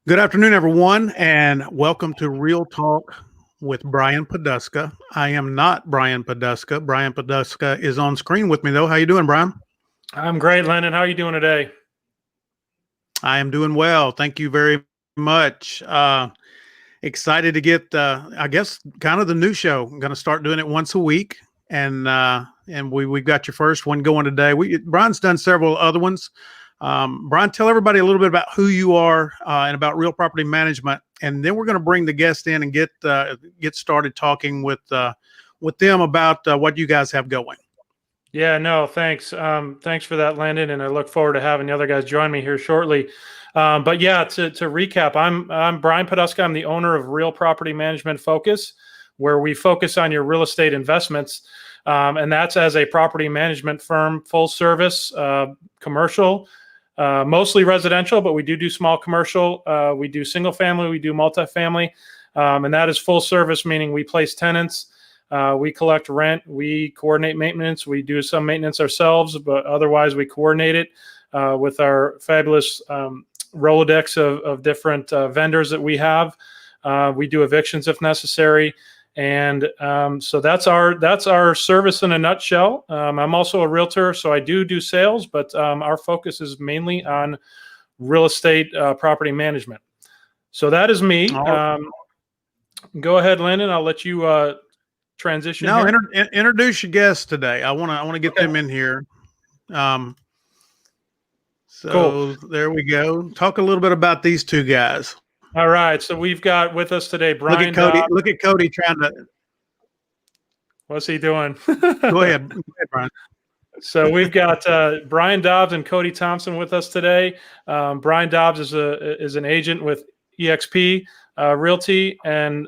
Good afternoon, everyone, and welcome to Real Talk with Brian Poduska. I am not Brian Poduska. Brian Poduska is on screen with me, though. How you doing, Brian? I'm great, Lennon. How are you doing today? I am doing well. Thank you very much. Excited to get, I guess, kind of the new show. I'm going to start doing it once a week, and we've got your first one going today. Brian's done several other ones. Brian, tell everybody a little bit about who you are and about real property management, and then we're going to bring the guest in and get started talking with them about what you guys have going. Yeah, no, thanks. Thanks for that, Landon, and I look forward to having the other guys join me here shortly. But yeah, to recap, I'm Brian Poduska. I'm the owner of Real Property Management Focus, where we focus on your real estate investments, and that's as a property management firm, full service, commercial. Mostly residential, but we do small commercial. We do single family, we do multifamily, and that is full service, meaning we place tenants, we collect rent, we coordinate maintenance, we do some maintenance ourselves, but otherwise we coordinate it with our fabulous Rolodex of different vendors that we have. We do evictions if necessary. And so that's our service in a nutshell. I'm also a realtor, so I do sales, but our focus is mainly on real estate property management. So that is me. Go ahead, Landon. I'll let you transition. No, introduce your guests today. I want to get them in here. Cool. There we go. Talk a little bit about these two guys. All right, so we've got with us today Brian. Look at Cody trying to. What's he doing? Go ahead, Brian. So we've got Brian Dobbs and Cody Thompson with us today. Brian Dobbs is an agent with EXP Realty, and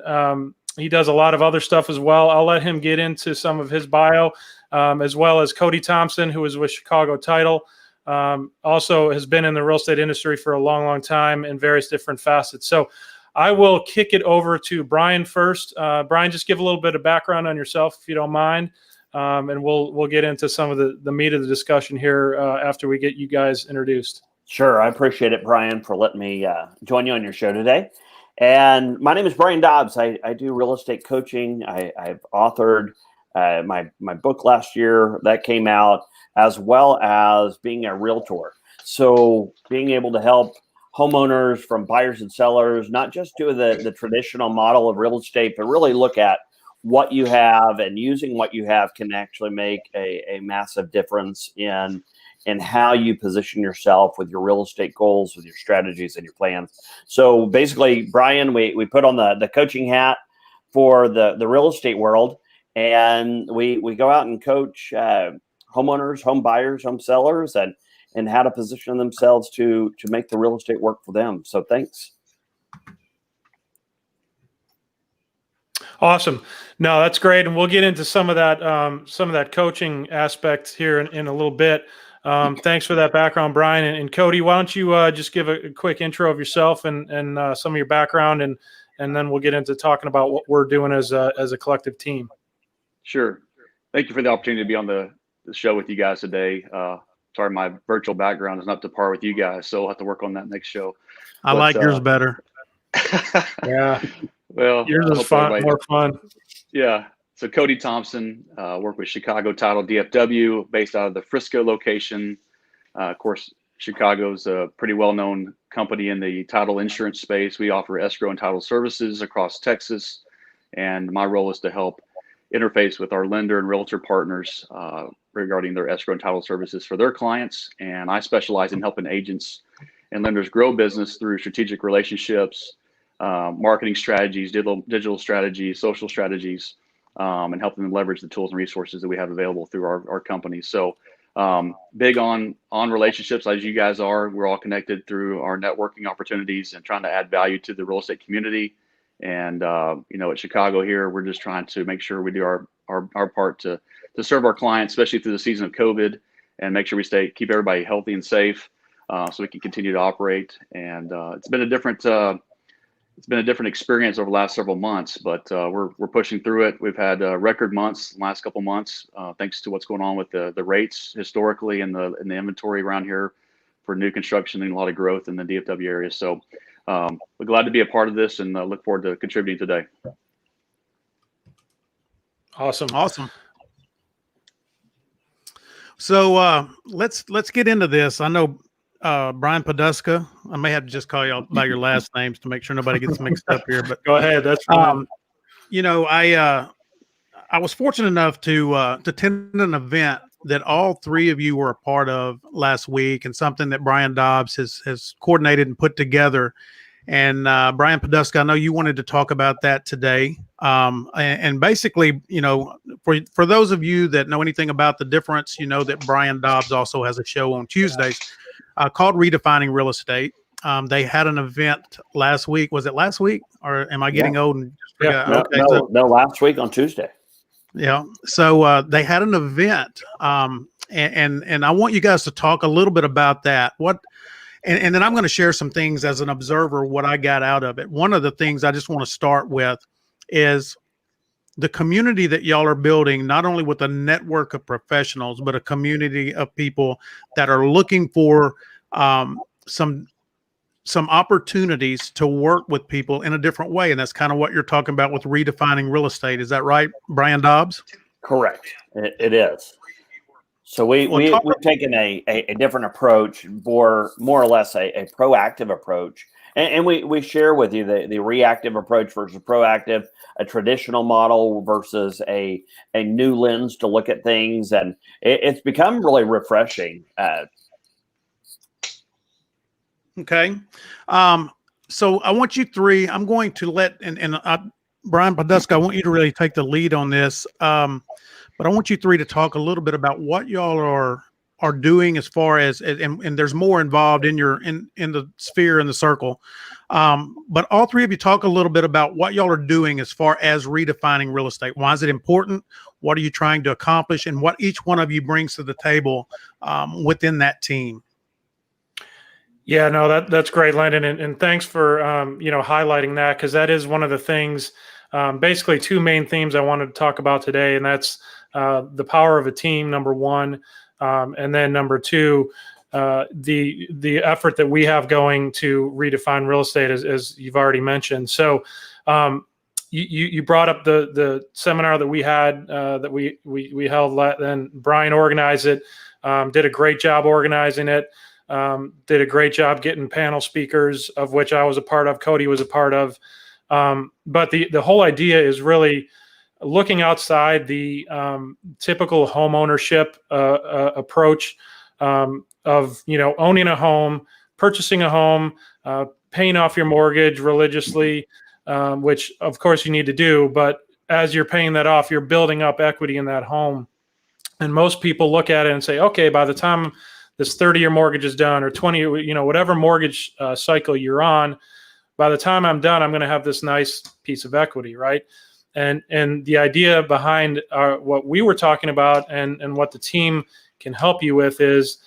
he does a lot of other stuff as well. I'll let him get into some of his bio, as well as Cody Thompson, who is with Chicago Title. Also has been in the real estate industry for a long time in various different facets. So I will kick it over to Brian first. Brian, just give a little bit of background on yourself, if you don't mind, and we'll get into some of the meat of the discussion here after we get you guys introduced. Sure. I appreciate it, Brian, for letting me join you on your show today. And my name is Brian Dobbs. I do real estate coaching. I've authored my book last year that came out, as well as being a realtor. So being able to help homeowners from buyers and sellers, not just do the traditional model of real estate, but really look at what you have, and using what you have can actually make a massive difference in how you position yourself with your real estate goals, with your strategies and your plans. So basically, Brian, we put on the coaching hat for the real estate world, and we go out and coach homeowners, home buyers, home sellers, and how to position themselves to make the real estate work for them. So thanks. Awesome. No, that's great. And we'll get into some of that coaching aspect here in a little bit. Thanks for that background, Brian. And Cody, why don't you just give a quick intro of yourself and some of your background, and then we'll get into talking about what we're doing as a collective team. Sure. Thank you for the opportunity to be on the show with you guys today. Sorry, my virtual background is not to par with you guys, so we'll have to work on that next show. I like yours better. Yeah. Well, yours is fun, more fun. Yeah. So Cody Thompson, work with Chicago Title DFW, based out of the Frisco location. Of course, Chicago's a pretty well-known company in the title insurance space. We offer escrow and title services across Texas, and my role is to help interface with our lender and realtor partners regarding their escrow and title services for their clients. And I specialize in helping agents and lenders grow business through strategic relationships, marketing strategies, digital strategies, social strategies, and helping them leverage the tools and resources that we have available through our company. So big on relationships, as you guys are. We're all connected through our networking opportunities and trying to add value to the real estate community. And at Chicago here, we're just trying to make sure we do our part to serve our clients, especially through the season of COVID, and make sure we keep everybody healthy and safe, so we can continue to operate. And it's been a different experience over the last several months, but we're pushing through it. We've had record months the last couple months, thanks to what's going on with the rates historically and the inventory around here for new construction, and a lot of growth in the DFW area. So We're glad to be a part of this and look forward to contributing today. Awesome. So let's get into this. I know Brian Poduska. I may have to just call you by your last names to make sure nobody gets mixed up here. But Go ahead. That's fine. I was fortunate enough to attend an event that all three of you were a part of last week, and something that Brian Dobbs has coordinated and put together. And Brian Poduska, I know you wanted to talk about that today. And basically, for those of you that know anything about the difference, you know that Brian Dobbs also has a show on Tuesdays called Redefining Real Estate. They had an event last week. Was it last week, or am I getting old and just forgot? No, last week on Tuesday. Yeah. So they had an event, and I want you guys to talk a little bit about that. And then I'm going to share some things as an observer, what I got out of it. One of the things I just want to start with is the community that y'all are building, not only with a network of professionals, but a community of people that are looking for some opportunities to work with people in a different way. And that's kind of what you're talking about with redefining real estate. Is that right, Brian Dobbs? Correct. It is. So we've taken a different approach, more or less a proactive approach. And we share with you the reactive approach versus proactive, a traditional model versus a new lens to look at things. And it's become really refreshing. Okay. So I want you three, I'm going to let, Brian Poduska, I want you to really take the lead on this. But I want you three to talk a little bit about what y'all are doing as far as, and there's more involved in the sphere and the circle. But all three of you talk a little bit about what y'all are doing as far as redefining real estate. Why is it important? What are you trying to accomplish? And what each one of you brings to the table within that team. Yeah, no, that's great, Landon, and thanks for highlighting that, because that is one of the things. Basically, two main themes I wanted to talk about today, and that's the power of a team, number one, and then number two, the effort that we have going to redefine real estate, as you've already mentioned. So, you brought up the seminar that we had that we held, and Brian organized it, did a great job organizing it. Did a great job getting panel speakers, of which I was a part of, Cody was a part of. But the whole idea is really looking outside the typical home ownership approach of owning a home, purchasing a home, paying off your mortgage religiously, which of course you need to do. But as you're paying that off, you're building up equity in that home. And most people look at it and say, okay, by the time this 30-year mortgage is done, or 20, whatever mortgage cycle you're on, by the time I'm done, I'm going to have this nice piece of equity, right? And the idea behind what we were talking about and what the team can help you with is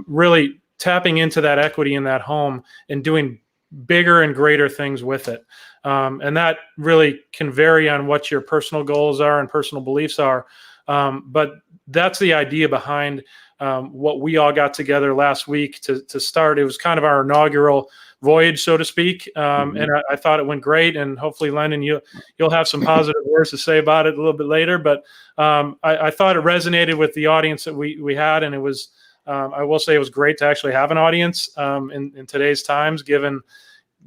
really tapping into that equity in that home and doing bigger and greater things with it. And that really can vary on what your personal goals are and personal beliefs are. But that's the idea behind what we all got together last week to start. It was kind of our inaugural voyage, so to speak. And I thought it went great. And hopefully, Landon, you'll have some positive words to say about it a little bit later. But I thought it resonated with the audience that we had. And it was, I will say, it was great to actually have an audience in today's times, given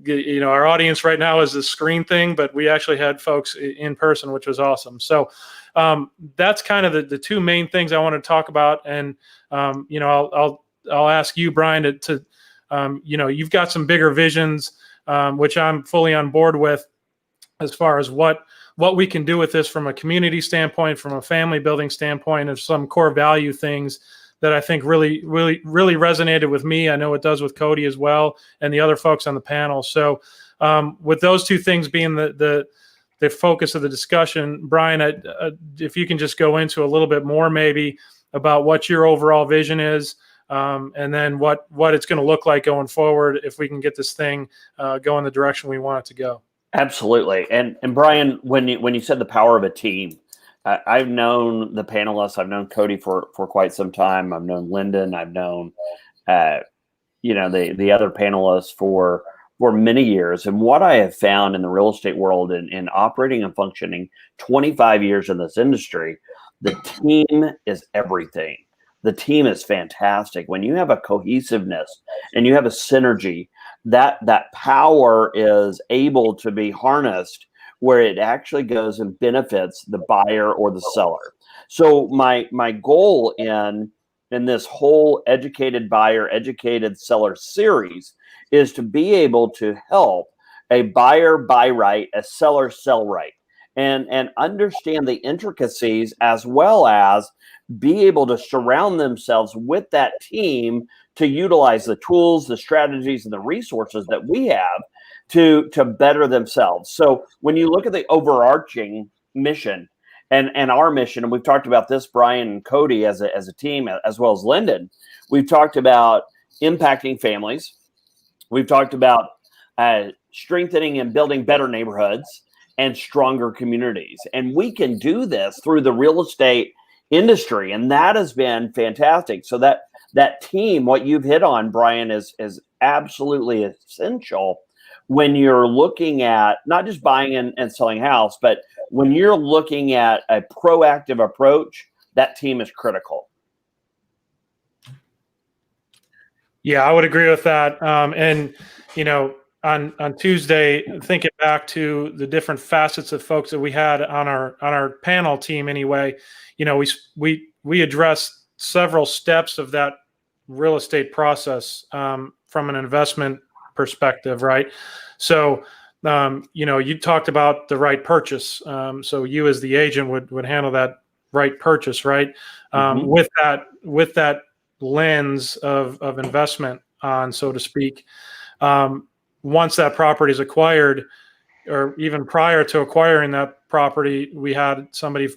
our audience right now is the screen thing, but we actually had folks in person, which was awesome. So that's kind of the two main things I want to talk about. And I'll ask you, Brian, to you've got some bigger visions, which I'm fully on board with, as far as what we can do with this from a community standpoint, from a family building standpoint, of some core value things that I think really resonated with me. I know it does with Cody as well, and the other folks on the panel. So with those two things being the focus of the discussion, Brian, if you can just go into a little bit more maybe about what your overall vision is, and then what it's going to look like going forward if we can get this thing go in the direction we want it to go. Absolutely. And Brian, when you said the power of a team, I've known the panelists. I've known Cody for quite some time. I've known Lyndon. I've known, the other panelists for for many years. And what I have found in the real estate world and operating and functioning 25 years in this industry, the team is everything. The team is fantastic. When you have a cohesiveness and you have a synergy, that power is able to be harnessed where it actually goes and benefits the buyer or the seller. So my goal in this whole educated buyer, educated seller series is to be able to help a buyer buy right, a seller sell right, and understand the intricacies, as well as be able to surround themselves with that team to utilize the tools, the strategies, and the resources that we have to better themselves. So when you look at the overarching mission and our mission, and we've talked about this, Brian and Cody, as a team, as well as Lyndon, we've talked about impacting families. We've talked about strengthening and building better neighborhoods and stronger communities. And we can do this through the real estate industry. And that has been fantastic. So that team, what you've hit on, Brian, is absolutely essential when you're looking at not just buying and selling house, but when you're looking at a proactive approach, that team is critical. Yeah, I would agree with that. And, you know, on Tuesday, thinking back to the different facets of folks that we had on our panel team anyway, you know, we addressed several steps of that real estate process from an investment perspective, right? So, you know, you talked about the right purchase. So you as the agent would handle that right purchase, right? With that lens of investment on, so to speak. Once that property is acquired, or even prior to acquiring that property, we had somebody,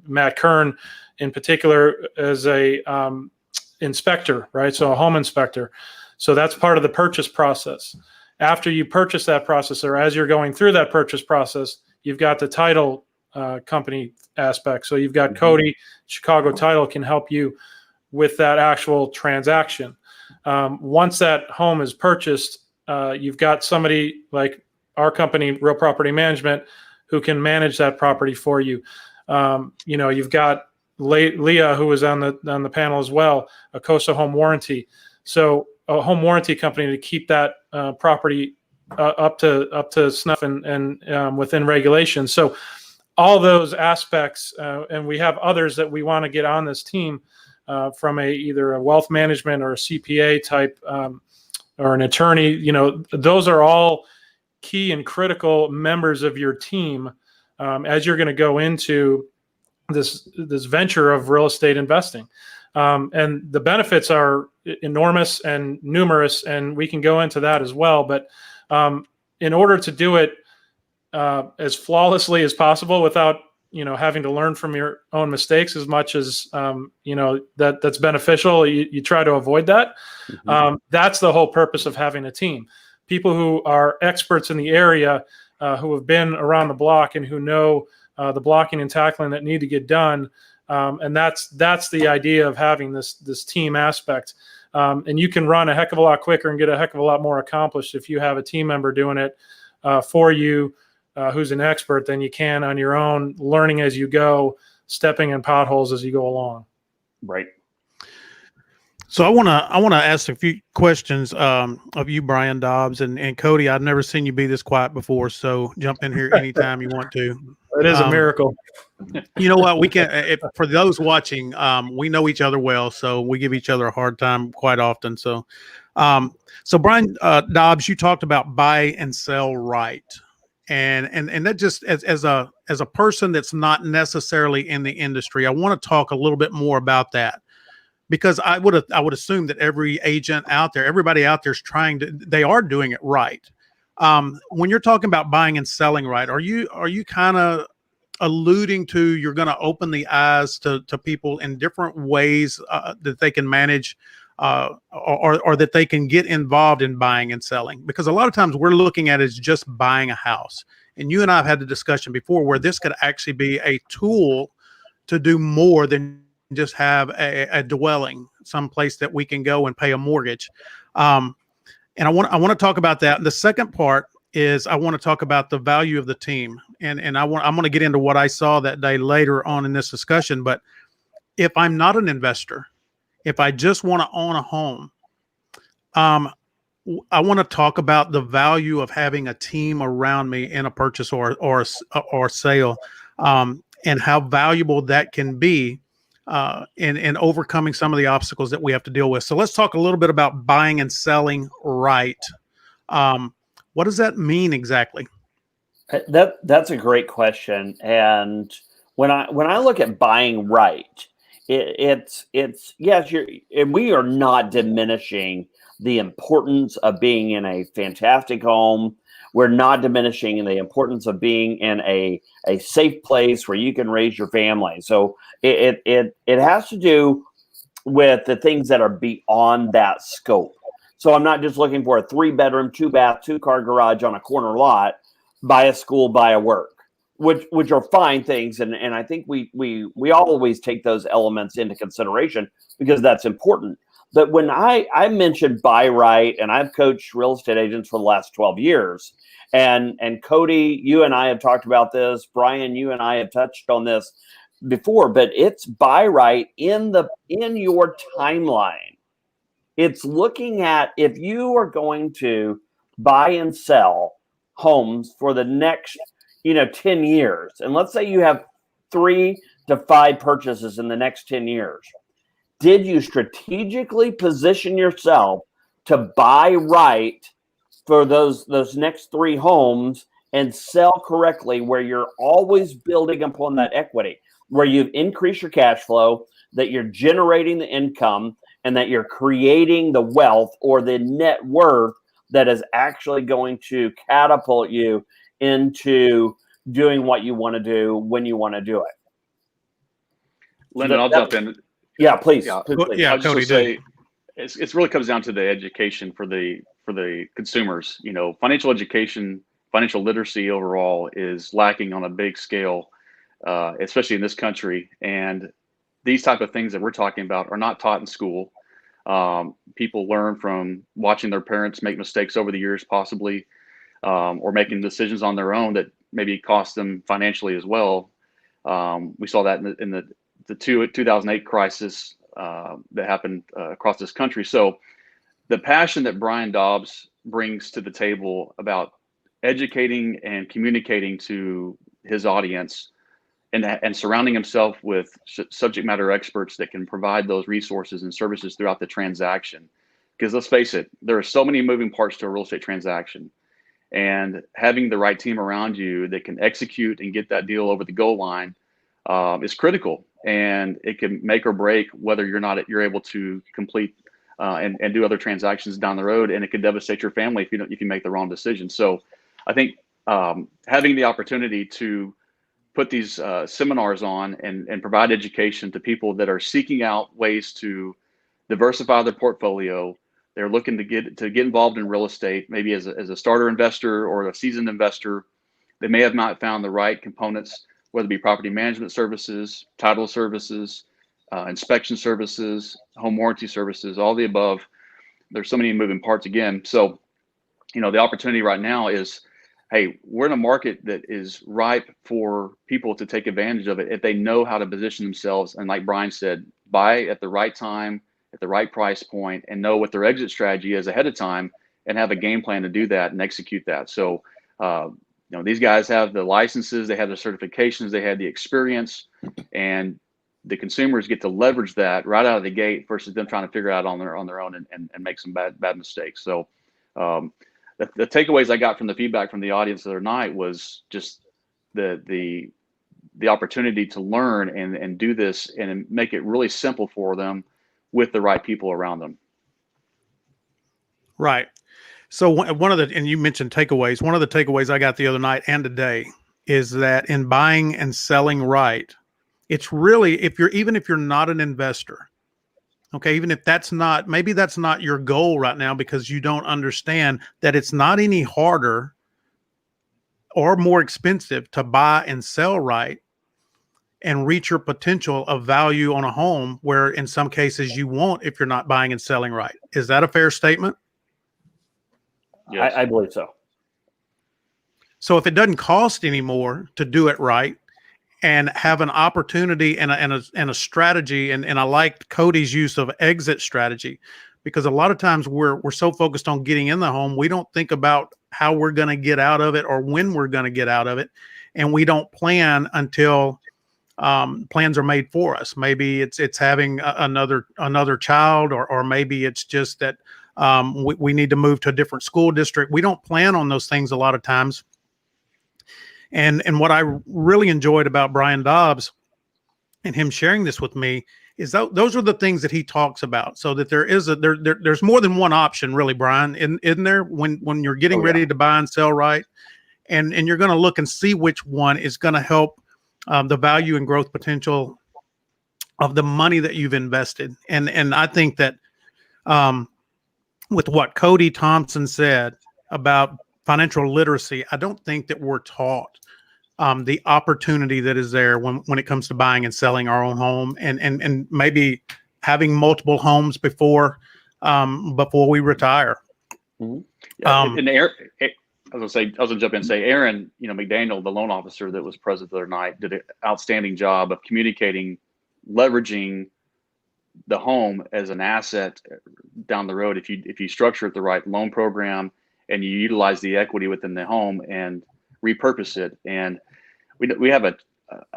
Matt Kern in particular, as a inspector, right? So a home inspector. So that's part of the purchase process. After you purchase that process, or as you're going through that purchase process, you've got the title company aspect. So you've got Cody, Chicago Title can help you with that actual transaction. Once that home is purchased, you've got somebody like our company, Real Property Management, who can manage that property for you. You know, you've got Leah, who was on the panel as well, Acosta Home Warranty. So a home warranty company to keep that property up to snuff and within regulations. So all those aspects, and we have others that we want to get on this team from either a wealth management or a CPA type or an attorney. You know, those are all key and critical members of your team as you're going to go into this venture of real estate investing. And the benefits are enormous and numerous, and we can go into that as well. But in order to do it as flawlessly as possible without, you know, having to learn from your own mistakes as much as, you know, that's beneficial, you try to avoid that. That's the whole purpose of having a team. People who are experts in the area, who have been around the block and who know the blocking and tackling that need to get done. And that's the idea of having this team aspect. And you can run a heck of a lot quicker and get a heck of a lot more accomplished if you have a team member doing it for you, who's an expert, than you can on your own, learning as you go, stepping in potholes as you go along. Right. So I want to ask a few questions of you, Brian Dobbs, and Cody. I've never seen you be this quiet before, so jump in here anytime you want to. It is a miracle. You know what? We can. For those watching, we know each other well, so we give each other a hard time quite often. So, Brian Dobbs, you talked about buy and sell right, and that just as a person that's not necessarily in the industry, I want to talk a little bit more about that. Because I would assume that every agent out there, everybody out there is they are doing it right. When you're talking about buying and selling right, are you kind of alluding to you're going to open the eyes to people in different ways that they can manage or that they can get involved in buying and selling? Because a lot of times we're looking at it as just buying a house. And you and I have had the discussion before where this could actually be a tool to do more than just have a dwelling, someplace that we can go and pay a mortgage. And And I want to talk about that. The second part is I want to talk about the value of the team. And I'm going to get into what I saw that day later on in this discussion. But if I'm not an investor, if I just want to own a home, I want to talk about the value of having a team around me in a purchase or sale, and how valuable that can be in overcoming some of the obstacles that we have to deal with. So let's talk a little bit about buying and selling right. What does that mean exactly? That's a great question. And when I look at buying right, it's yes, we are not diminishing the importance of being in a fantastic home. We're not diminishing the importance of being in a safe place where you can raise your family. So it has to do with the things that are beyond that scope. So I'm not just looking for a 3-bedroom, 2-bath, 2-car garage on a corner lot, buy a school, buy a work, which are fine things. And I think we always take those elements into consideration because that's important. But when I mentioned buy right, and I've coached real estate agents for the last 12 years, and Cody, you and I have talked about this. Brian, you and I have touched on this before, but it's buy right in your timeline. It's looking at if you are going to buy and sell homes for the next 10 years, and let's say you have 3 to 5 purchases in the next 10 years. Did you strategically position yourself to buy right for those next 3 homes and sell correctly, where you're always building upon that equity, where you've increased your cash flow, that you're generating the income, and that you're creating the wealth or the net worth that is actually going to catapult you into doing what you want to do when you want to do it? Lyndon, I'll jump in. Yeah, please. Yeah, please. Yeah, I was just Cody, gonna say, it's really comes down to the education for the consumers. Financial education, financial literacy overall is lacking on a big scale, especially in this country. And these type of things that we're talking about are not taught in school. People learn from watching their parents make mistakes over the years, possibly, or making decisions on their own that maybe cost them financially as well. We saw that in the 2008 crisis that happened across this country. So the passion that Brian Dobbs brings to the table about educating and communicating to his audience and surrounding himself with subject matter experts that can provide those resources and services throughout the transaction. Because let's face it, there are so many moving parts to a real estate transaction, and having the right team around you that can execute and get that deal over the goal line is critical. And it can make or break whether you're able to complete and do other transactions down the road, and it could devastate your family if you make the wrong decision. So I think having the opportunity to put these seminars on and provide education to people that are seeking out ways to diversify their portfolio, they're looking to get involved in real estate, maybe as a starter investor or a seasoned investor. They may have not found the right components, whether it be property management services, title services, inspection services, home warranty services, all the above. There's so many moving parts again. So, the opportunity right now is, hey, we're in a market that is ripe for people to take advantage of it if they know how to position themselves. And like Brian said, buy at the right time, at the right price point, and know what their exit strategy is ahead of time and have a game plan to do that and execute that. So, these guys have the licenses, they have the certifications, they have the experience, and the consumers get to leverage that right out of the gate versus them trying to figure out on their own and make some bad mistakes. So the takeaways I got from the feedback from the audience the other night was just the opportunity to learn and do this and make it really simple for them with the right people around them. Right. So and you mentioned takeaways. One of the takeaways I got the other night and today is that in buying and selling right, it's really, even if you're not an investor, okay, even if maybe that's not your goal right now because you don't understand that it's not any harder or more expensive to buy and sell right and reach your potential of value on a home, where in some cases you won't if you're not buying and selling right. Is that a fair statement? Yes. I believe so. So if it doesn't cost anymore to do it right and have an opportunity and a strategy, and I liked Cody's use of exit strategy, because a lot of times we're so focused on getting in the home, we don't think about how we're going to get out of it or when we're going to get out of it, and we don't plan until plans are made for us. Maybe it's having another child, or maybe it's just that we need to move to a different school district. We don't plan on those things a lot of times. And what I really enjoyed about Brian Dobbs and him sharing this with me is those are the things that he talks about. So that there's more than one option, really, Brian, isn't there, when you're getting ready to buy and sell right, and you're going to look and see which one is going to help the value and growth potential of the money that you've invested. And I think that with what Cody Thompson said about financial literacy, I don't think that we're taught the opportunity that is there when it comes to buying and selling our own home, and maybe having multiple homes before we retire. Mm-hmm. Yeah, and Aaron, I was gonna jump in and say, Aaron, McDaniel, the loan officer that was present the other night, did an outstanding job of communicating, leveraging the home as an asset down the road. If you structure it the right loan program and you utilize the equity within the home and repurpose it. And we have a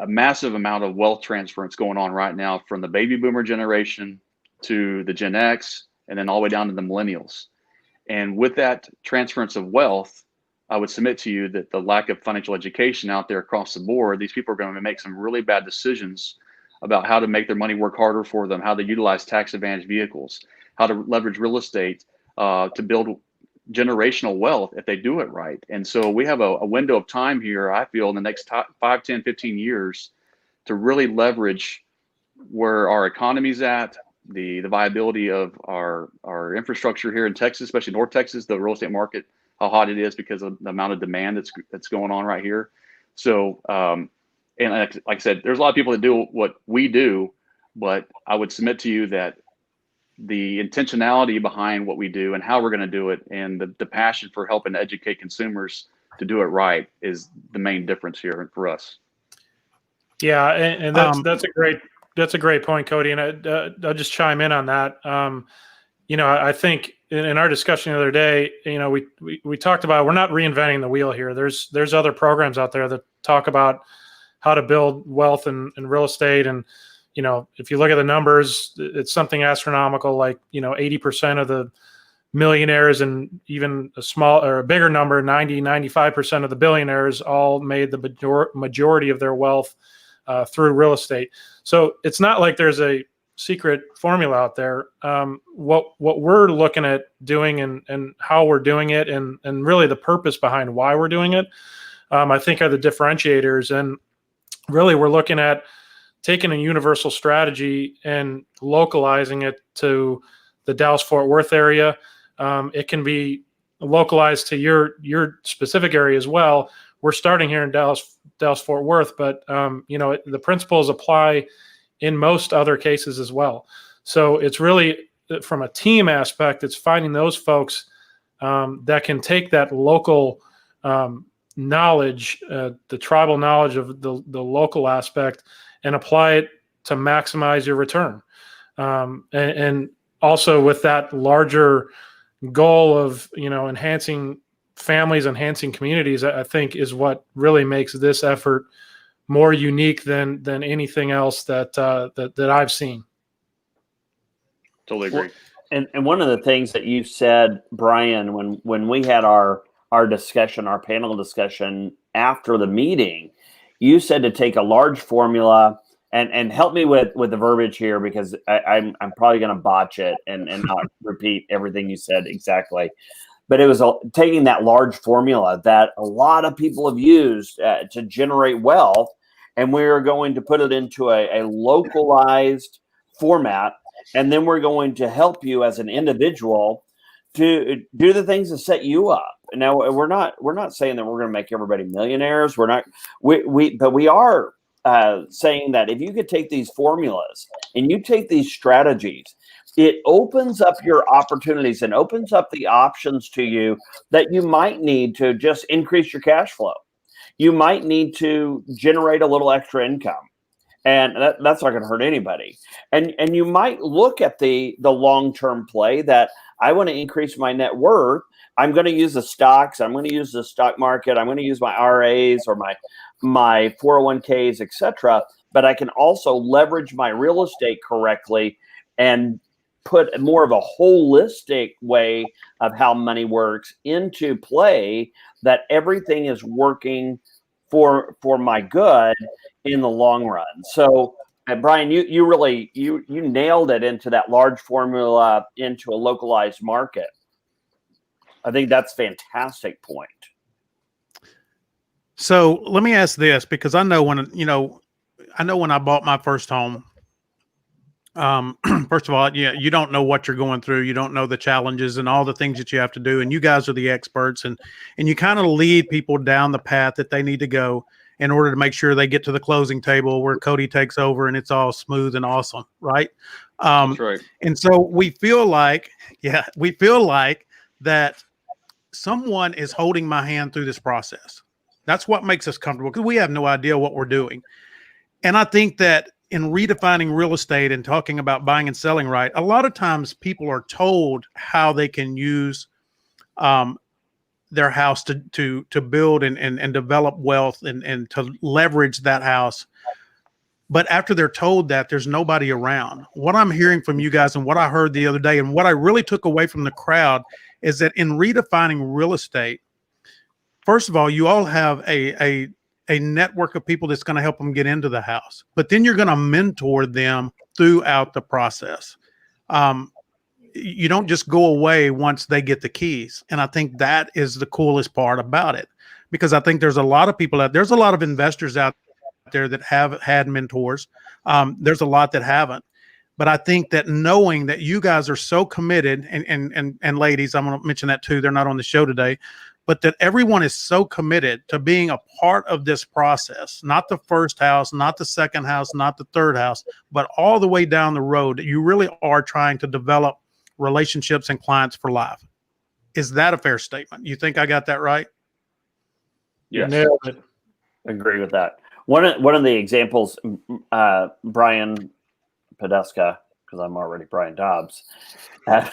massive amount of wealth transference going on right now, from the baby boomer generation to the Gen X, and then all the way down to the millennials. And with that transference of wealth, I would submit to you that the lack of financial education out there across the board, these people are going to make some really bad decisions about how to make their money work harder for them, how to utilize tax advantage vehicles, how to leverage real estate to build generational wealth if they do it right. And so we have a window of time here, I feel, in the next 5, 10, 15 years to really leverage where our economy's at, the viability of our infrastructure here in Texas, especially North Texas, the real estate market, how hot it is because of the amount of demand that's going on right here. So, and like I said, there's a lot of people that do what we do, but I would submit to you that the intentionality behind what we do and how we're going to do it, and the passion for helping educate consumers to do it right, is the main difference here for us. Yeah, and that's a great point, Cody. And I'll just chime in on that. I think in our discussion the other day, we talked about, we're not reinventing the wheel here. There's other programs out there that talk about how to build wealth in real estate. And, if you look at the numbers, it's something astronomical, like, 80% of the millionaires, and even a small or a bigger number, 95% of the billionaires, all made the majority of their wealth through real estate. So it's not like there's a secret formula out there. What we're looking at doing and how we're doing it, and really the purpose behind why we're doing it, I think are the differentiators. And really, we're looking at taking a universal strategy and localizing it to the Dallas-Fort Worth area. It can be localized to your specific area as well. We're starting here in Dallas-Fort Worth, but the principles apply in most other cases as well. So it's really, from a team aspect, it's finding those folks that can take that local knowledge, the tribal knowledge of the local aspect, and apply it to maximize your return. And also with that larger goal of, enhancing families, enhancing communities, I think is what really makes this effort more unique than anything else that I've seen. Totally agree. Well, and one of the things that you said, Brian, when we had our discussion, our panel discussion after the meeting, you said to take a large formula, and help me with the verbiage here, because I'm probably going to botch it and not repeat everything you said exactly. But it was taking that large formula that a lot of people have used to generate wealth, and we're going to put it into a localized format, and then we're going to help you as an individual to do the things that set you up. Now, we're not saying that we're going to make everybody millionaires. But we are saying that if you could take these formulas and you take these strategies it opens up your opportunities and opens up the options to you that you might need to just increase your cash flow. You might need to generate a little extra income, and that's not going to hurt anybody. And you might look at the long-term play that I want to increase my net worth. I'm going to use the stocks. I'm going to use the stock market. I'm going to use my RAs or my 401ks, etc. But I can also leverage my real estate correctly and put more of a holistic way of how money works into play, that everything is working for my good in the long run. So Brian, you really nailed it into that large formula into a localized market. I think that's a fantastic point. So let me ask this, because I know when I bought my first home, first of all, you don't know what you're going through. You don't know the challenges and all the things that you have to do. And you guys are the experts, and you kind of lead people down the path that they need to go in order to make sure they get to the closing table where Cody takes over and it's all smooth and awesome. Right. That's right. And so we feel like that someone is holding my hand through this process. That's what makes us comfortable, because we have no idea what we're doing. And I think that in redefining real estate and talking about buying and selling right, a lot of times people are told how they can use their house to build and develop wealth and to leverage that house. But after they're told that, there's nobody around. What I'm hearing from you guys and what I heard the other day and what I really took away from the crowd is that in redefining real estate, first of all, you all have a network of people that's going to help them get into the house, but then you're going to mentor them throughout the process. You don't just go away once they get the keys. And I think that is the coolest part about it, because I think there's a lot of people there's a lot of investors out there that have had mentors. There's a lot that haven't, but I think that knowing that you guys are so committed, and ladies, I'm going to mention that too, they're not on the show today, but that everyone is so committed to being a part of this process, not the first house, not the second house, not the third house, but all the way down the road, that you really are trying to develop relationships and clients for life. Is that a fair statement? You think I got that right? Yes. Nailed it. Agree with that. One of the examples, Brian Poduska, because I'm already Brian Dobbs, I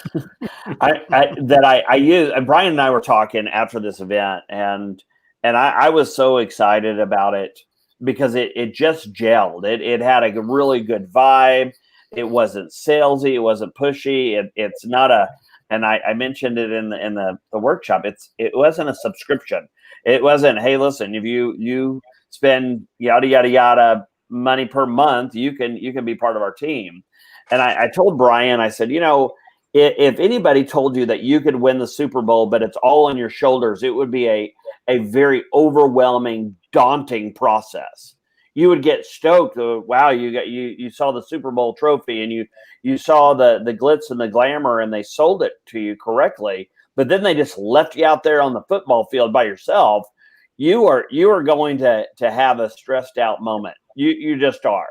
use. And Brian and I were talking after this event, and I was so excited about it because it just gelled. It had a really good vibe. It wasn't salesy. It wasn't pushy. It's not a. And I mentioned it in the workshop. It wasn't a subscription. It wasn't, hey, listen, if you spend yada yada yada money per month, you can be part of our team. And I told Brian, I said, if anybody told you that you could win the Super Bowl, but it's all on your shoulders, it would be a very overwhelming, daunting process. You would get stoked. Wow, you saw the Super Bowl trophy, and you saw the glitz and the glamour, and they sold it to you correctly. But then they just left you out there on the football field by yourself. You are going to have a stressed out moment. You just are.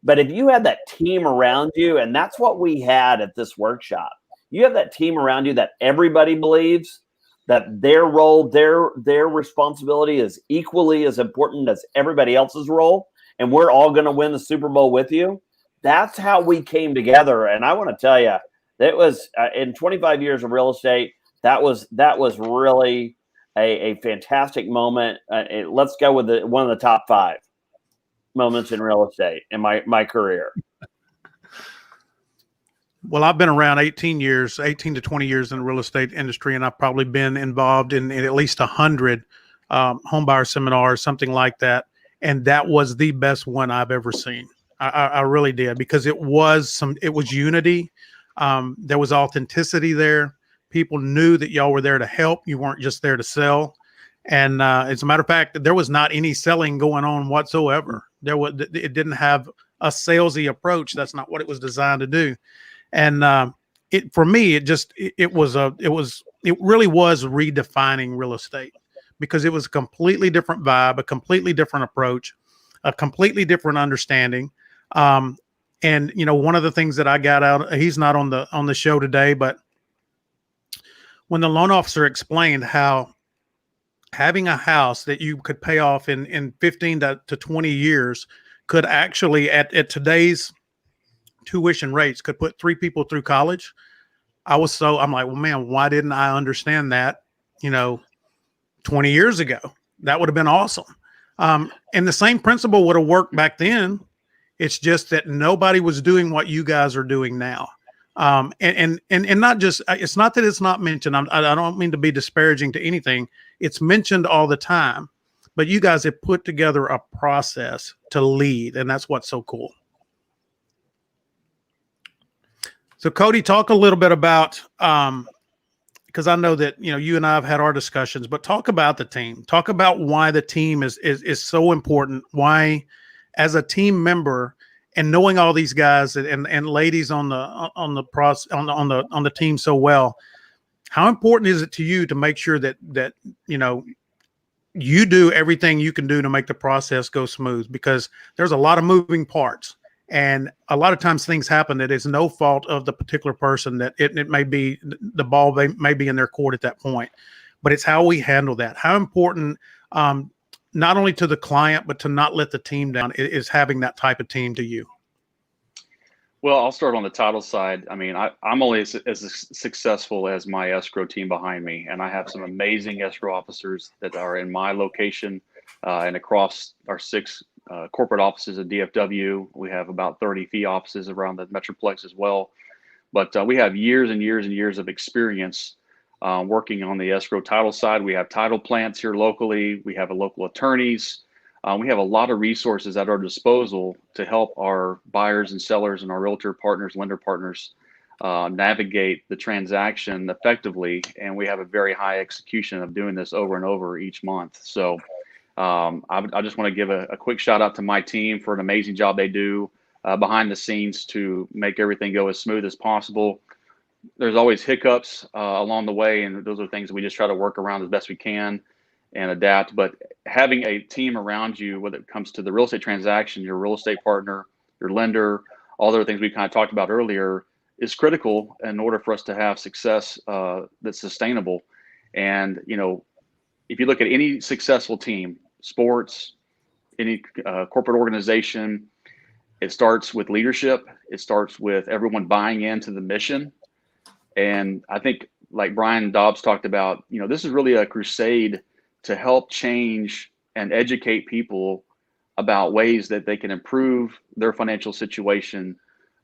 But if you had that team around you, and that's what we had at this workshop, you have that team around you that everybody believes that their role, their responsibility is equally as important as everybody else's role, and we're all going to win the Super Bowl with you. That's how we came together. And I want to tell you, it was in 25 years of real estate, that was really a fantastic moment. Let's go with one of the top 5 moments in real estate in my career. Well, I've been around 18 to 20 years in the real estate industry, and I've probably been involved in at least 100 homebuyer seminars, something like that. And that was the best one I've ever seen. I really did, because it was unity. There was authenticity there. People knew that y'all were there to help. You weren't just there to sell. And as a matter of fact, there was not any selling going on whatsoever. It didn't have a salesy approach. That's not what it was designed to do. And for me, it really was redefining real estate, because it was a completely different vibe, a completely different approach, a completely different understanding. And, one of the things that I got out, he's not on the show today, but when the loan officer explained how having a house that you could pay off in 15 to 20 years could actually, at today's tuition rates, could put 3 people through college. I'm like, well, man, why didn't I understand that, 20 years ago? That would have been awesome. And the same principle would have worked back then. It's just that nobody was doing what you guys are doing now. And not just, it's not that it's not mentioned. I don't mean to be disparaging to anything. It's mentioned all the time, but you guys have put together a process to lead, and that's what's so cool. So Cody, talk a little bit about, because I know that, you and I have had our discussions, but talk about the team. Talk about why the team is so important. Why, as a team member, and knowing all these guys and ladies on the team so well, how important is it to you to make sure that you do everything you can do to make the process go smooth? Because there's a lot of moving parts, and a lot of times things happen that is no fault of the particular person, that it may be the ball may be in their court at that point, but it's how we handle that. How important, not only to the client, but to not let the team down, is having that type of team to you? Well, I'll start on the title side. I mean, I'm only as successful as my escrow team behind me, and I have some amazing escrow officers that are in my location and across our 6 corporate offices at DFW. We have about 30 fee offices around the Metroplex as well. But we have years and years and years of experience working on the escrow title side. We have title plants here locally. We have local attorneys. We have a lot of resources at our disposal to help our buyers and sellers and our realtor partners, lender partners navigate the transaction effectively. And we have a very high execution of doing this over and over each month. So I just want to give a quick shout out to my team for an amazing job they do behind the scenes to make everything go as smooth as possible. There's always hiccups along the way, and those are things that we just try to work around as best we can and adapt. But having a team around you, whether it comes to the real estate transaction, your real estate partner, your lender, all the other things we kind of talked about earlier, is critical in order for us to have success that's sustainable. And, if you look at any successful team, sports, any corporate organization, it starts with leadership. It starts with everyone buying into the mission. And I think, like Brian Dobbs talked about, this is really a crusade to help change and educate people about ways that they can improve their financial situation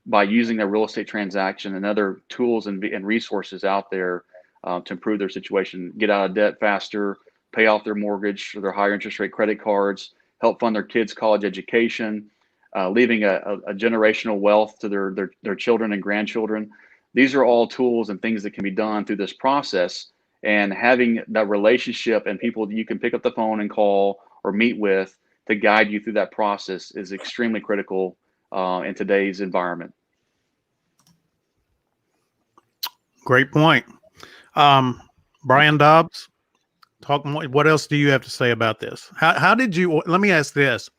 by using their real estate transaction and other tools and resources out there to improve their situation, get out of debt faster, pay off their mortgage or their higher interest rate credit cards, help fund their kids' college education, leaving a generational wealth to their children and grandchildren. These are all tools and things that can be done through this process. And having that relationship and people that you can pick up the phone and call or meet with to guide you through that process is extremely critical in today's environment. Great point. Brian Dobbs, talk more. What else do you have to say about this? How did you, let me ask this.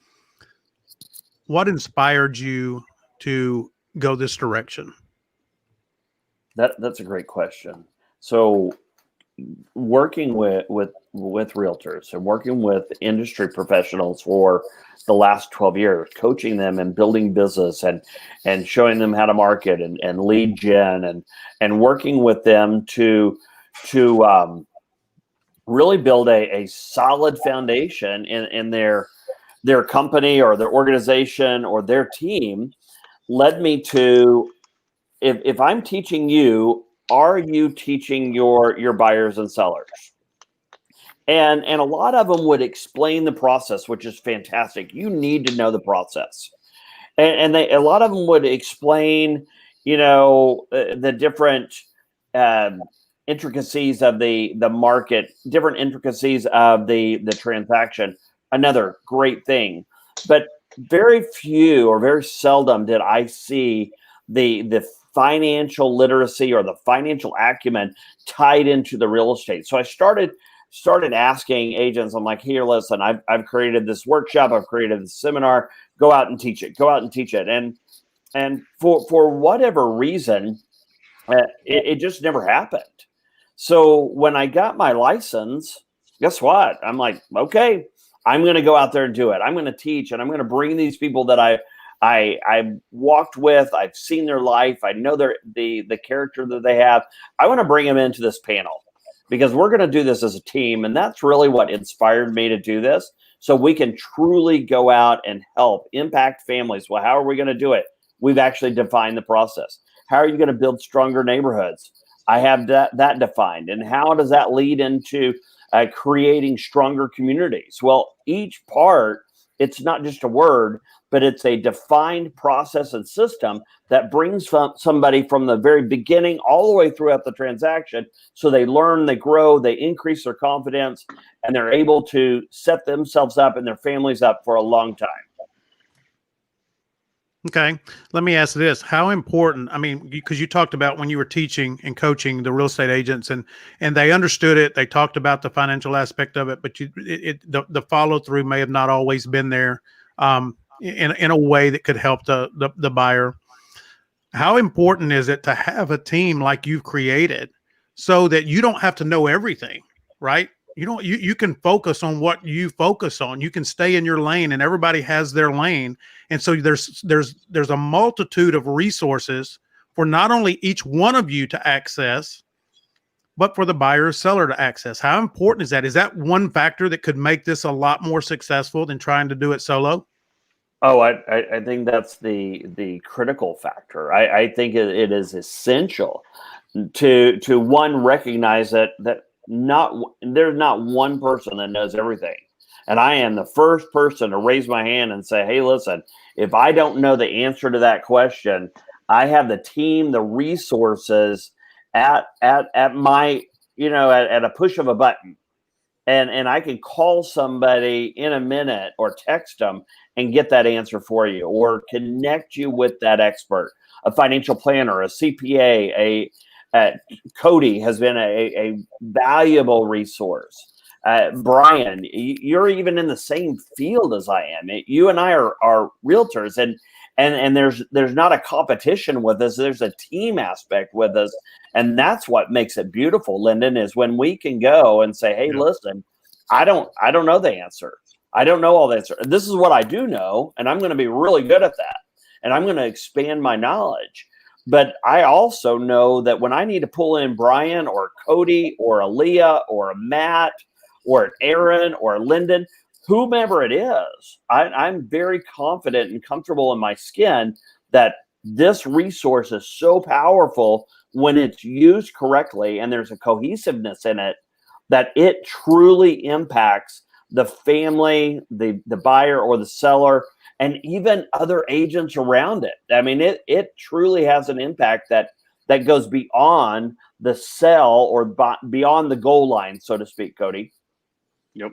What inspired you to go this direction? That's a great question. So working with realtors and working with industry professionals for the last 12 years, coaching them and building business and showing them how to market and lead gen and working with them to really build a solid foundation in their company or their organization or their team led me to, if I'm teaching you, are you teaching your buyers and sellers? And a lot of them would explain the process, which is fantastic. You need to know the process. And a lot of them would explain, the different intricacies of the market, different intricacies of the transaction. Another great thing. But very few or very seldom did I see the financial literacy or the financial acumen tied into the real estate. So I started asking agents, I'm like, here, listen, I've created this workshop, I've created this seminar, go out and teach it. And And for whatever reason, it just never happened. So when I got my license, guess what? I'm like, okay, I'm going to go out there and do it. I'm going to teach, and I'm going to bring these people that I've walked with. I've seen their life. I know the character that they have. I want to bring them into this panel because we're going to do this as a team. And that's really what inspired me to do this. So we can truly go out and help impact families. Well, how are we going to do it? We've actually defined the process. How are you going to build stronger neighborhoods? I have that defined. And how does that lead into creating stronger communities? Well, each part, it's not just a word, but it's a defined process and system that brings somebody from the very beginning all the way throughout the transaction. So they learn, they grow, they increase their confidence, and they're able to set themselves up and their families up for a long time. Okay. Let me ask this. How important, I mean, because you talked about when you were teaching and coaching the real estate agents and they understood it, they talked about the financial aspect of it, but the follow through may have not always been there in a way that could help the buyer. How important is it to have a team like you've created so that you don't have to know everything, right? You can focus on what you focus on. You can stay in your lane, and everybody has their lane. And so there's a multitude of resources for not only each one of you to access, but for the buyer or seller to access. How important is that? Is that one factor that could make this a lot more successful than trying to do it solo? Oh, I think that's the critical factor. I think it is essential to one, recognize that there's not one person that knows everything. And I am the first person to raise my hand and say, hey, listen, if I don't know the answer to that question, I have the team, the resources at my, at a push of a button. And I can call somebody in a minute or text them and get that answer for you, or connect you with that expert, a financial planner, a CPA, Cody has been a valuable resource. Brian, you're even in the same field as I am. You and I are realtors, and there's not a competition with us. There's a team aspect with us, and that's what makes it beautiful, Lyndon, is when we can go and say, hey, listen, I don't know the answer. I don't know all the answer. This is what I do know, and I'm going to be really good at that, and I'm going to expand my knowledge. But I also know that when I need to pull in Brian or Cody or Aaliyah or a Matt or an Aaron or a Lyndon, whomever it is, I'm very confident and comfortable in my skin that this resource is so powerful when it's used correctly and there's a cohesiveness in it that it truly impacts the family, the buyer or the seller, and even other agents around it. I mean, it truly has an impact that goes beyond the sell or beyond the goal line, so to speak, Cody. Yep.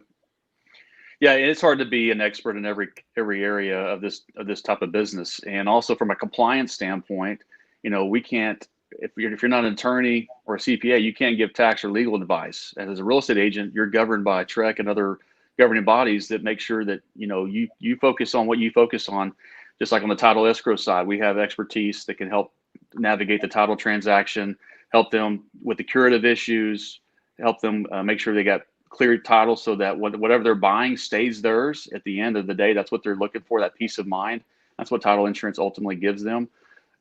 Yeah, it's hard to be an expert in every area of this type of business, and also from a compliance standpoint, we can't. If you're not an attorney or a CPA, you can't give tax or legal advice. And as a real estate agent, you're governed by TREC and other governing bodies that make sure that you focus on what you focus on. Just like on the title escrow side, we have expertise that can help navigate the title transaction, help them with the curative issues, help them make sure they got clear title so that whatever they're buying stays theirs at the end of the day. That's what they're looking for, that peace of mind. That's what title insurance ultimately gives them.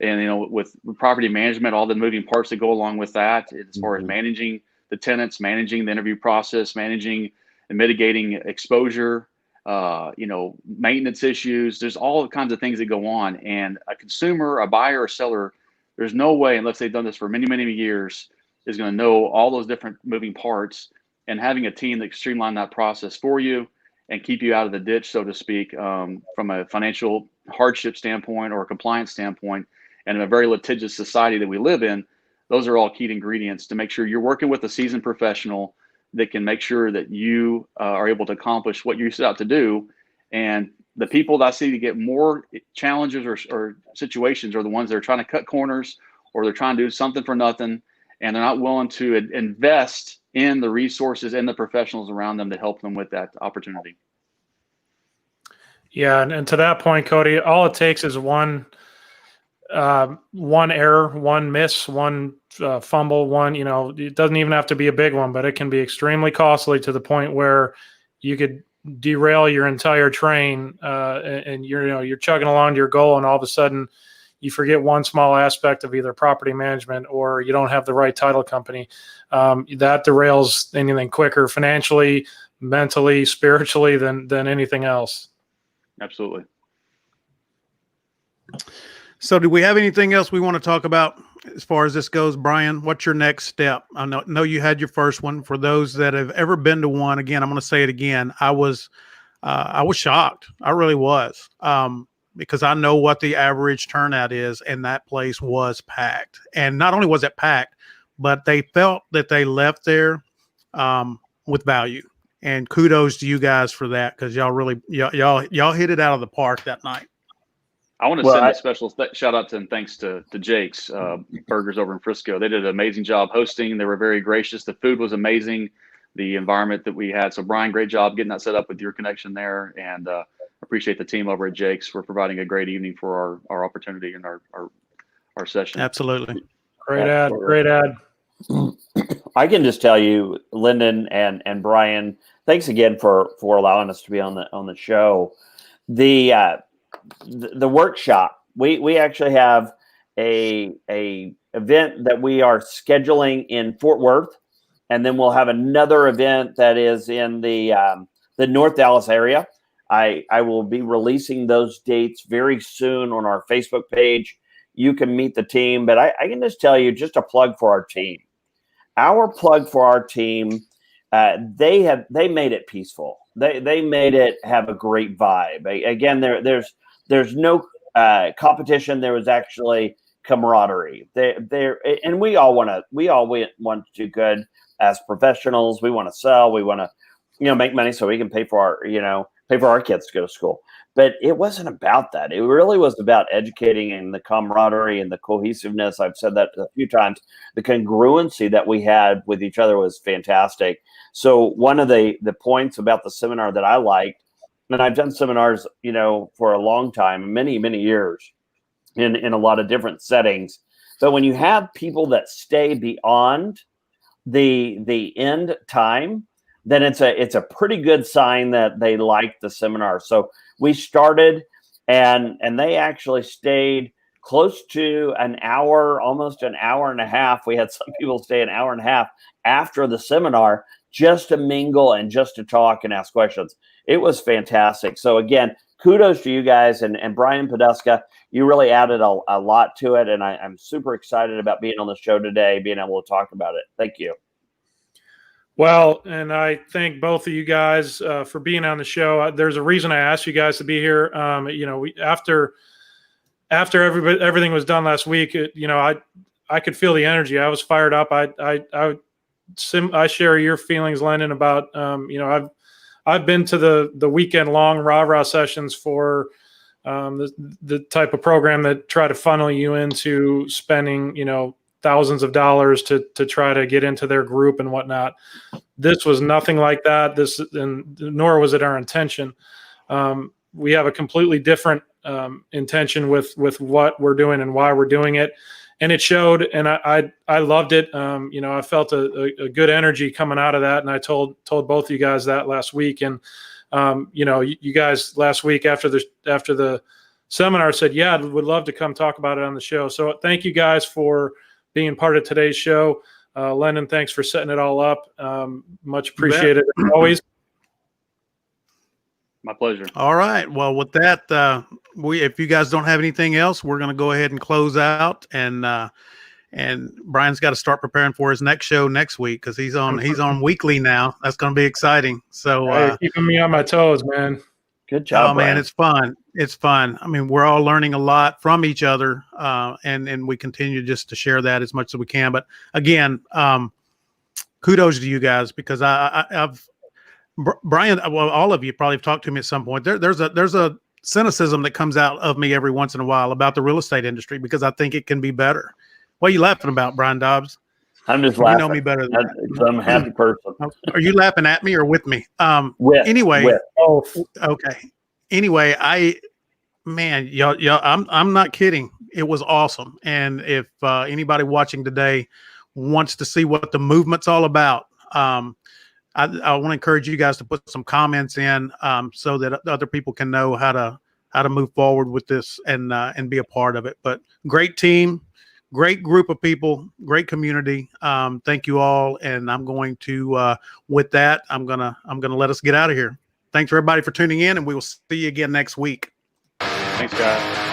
And with property management, all the moving parts that go along with that, as far as managing the tenants, managing the interview process, managing and mitigating exposure, maintenance issues. There's all kinds of things that go on. And a consumer, a buyer or seller, there's no way, unless they've done this for many, many years, is going to know all those different moving parts. And having a team that can streamline that process for you and keep you out of the ditch, so to speak, from a financial hardship standpoint or a compliance standpoint, and in a very litigious society that we live in, those are all key ingredients to make sure you're working with a seasoned professional that can make sure that you are able to accomplish what you set out to do. And the people that I see to get more challenges or situations are the ones that are trying to cut corners, or they're trying to do something for nothing, and they're not willing to invest in the resources and the professionals around them to help them with that opportunity. Yeah, and to that point, Cody, all it takes is one one error, one miss, one fumble, one, it doesn't even have to be a big one, but it can be extremely costly to the point where you could derail your entire train, and you're chugging along to your goal, and all of a sudden you forget one small aspect of either property management or you don't have the right title company. That derails anything quicker financially, mentally, spiritually than anything else. Absolutely. So do we have anything else we want to talk about as far as this goes, Brian? What's your next step? I know you had your first one. For those that have ever been to one, again, I'm going to say it again. I was shocked. I really was, because I know what the average turnout is, and that place was packed. And not only was it packed, but they felt that they left there with value. And kudos to you guys for that, because y'all really y'all hit it out of the park that night. I want to send a special shout out and thanks to Jake's Burgers over in Frisco. They did an amazing job hosting. They were very gracious. The food was amazing. The environment that we had. So Brian, great job getting that set up with your connection there. And appreciate the team over at Jake's for providing a great evening for our opportunity and our session. Absolutely. Great ad. I can just tell you, Lyndon and Brian, thanks again for allowing us to be on the show. The workshop, we actually have a event that we are scheduling in Fort Worth, and then we'll have another event that is in the North Dallas area. I will be releasing those dates very soon on our Facebook page. You can meet the team, but I can just tell you, just a plug for our team. Our plug for our team, they made it peaceful. They made it have a great vibe. Again, there's no competition. There was actually camaraderie. And we all want to do good as professionals. We want to sell. We want to, make money so we can pay for our kids to go to school. But it wasn't about that. It really was about educating and the camaraderie and the cohesiveness. I've said that a few times. The congruency that we had with each other was fantastic. So one of the points about the seminar that I liked, and I've done seminars, for a long time, many, many years in a lot of different settings. But when you have people that stay beyond the end time, then it's a pretty good sign that they like the seminar. So we started and they actually stayed close to an hour, almost an hour and a half. We had some people stay an hour and a half after the seminar just to mingle and just to talk and ask questions. It was fantastic. So again, kudos to you guys and Brian Poduska. You really added a lot to it. And I'm super excited about being on the show today, being able to talk about it. Thank you. Well, and I thank both of you guys for being on the show. There's a reason I asked you guys to be here. After everything was done last week, I could feel the energy. I was fired up. I share your feelings, Landon, about I've been to the weekend long rah-rah sessions for the type of program that try to funnel you into spending thousands of dollars to try to get into their group and whatnot. This was nothing like that. Nor was it our intention. We have a completely different intention with what we're doing and why we're doing it. And it showed, and I loved it. I felt a good energy coming out of that. And I told both of you guys that last week. And, you guys last week after the seminar said, yeah, would love to come talk about it on the show. So thank you guys for being part of today's show. Lennon, thanks for setting it all up. Much appreciated as always. My pleasure. All right. Well, with that, if you guys don't have anything else, we're going to go ahead and close out. And Brian's got to start preparing for his next show next week because he's on weekly now. That's going to be exciting. So keeping me on my toes, man. Good job, oh, Brian. man, it's fun. It's fun. I mean, we're all learning a lot from each other, and we continue just to share that as much as we can. But again, kudos to you guys because I've Brian. Well, all of you probably have talked to me at some point. There's a cynicism that comes out of me every once in a while about the real estate industry because I think it can be better. What are you laughing about, Brian Dobbs? I'm just laughing. You know me better than that. I'm a happy person. Are you laughing at me or with me? With. Oh, okay. Anyway, Man, y'all, I'm not kidding. It was awesome. And if anybody watching today wants to see what the movement's all about, I want to encourage you guys to put some comments in so that other people can know how to move forward with this and be a part of it. But great team, great group of people, great community. Thank you all. And I'm going to with that, I'm gonna let us get out of here. Thanks everybody for tuning in, and we will see you again next week. Thanks, guys.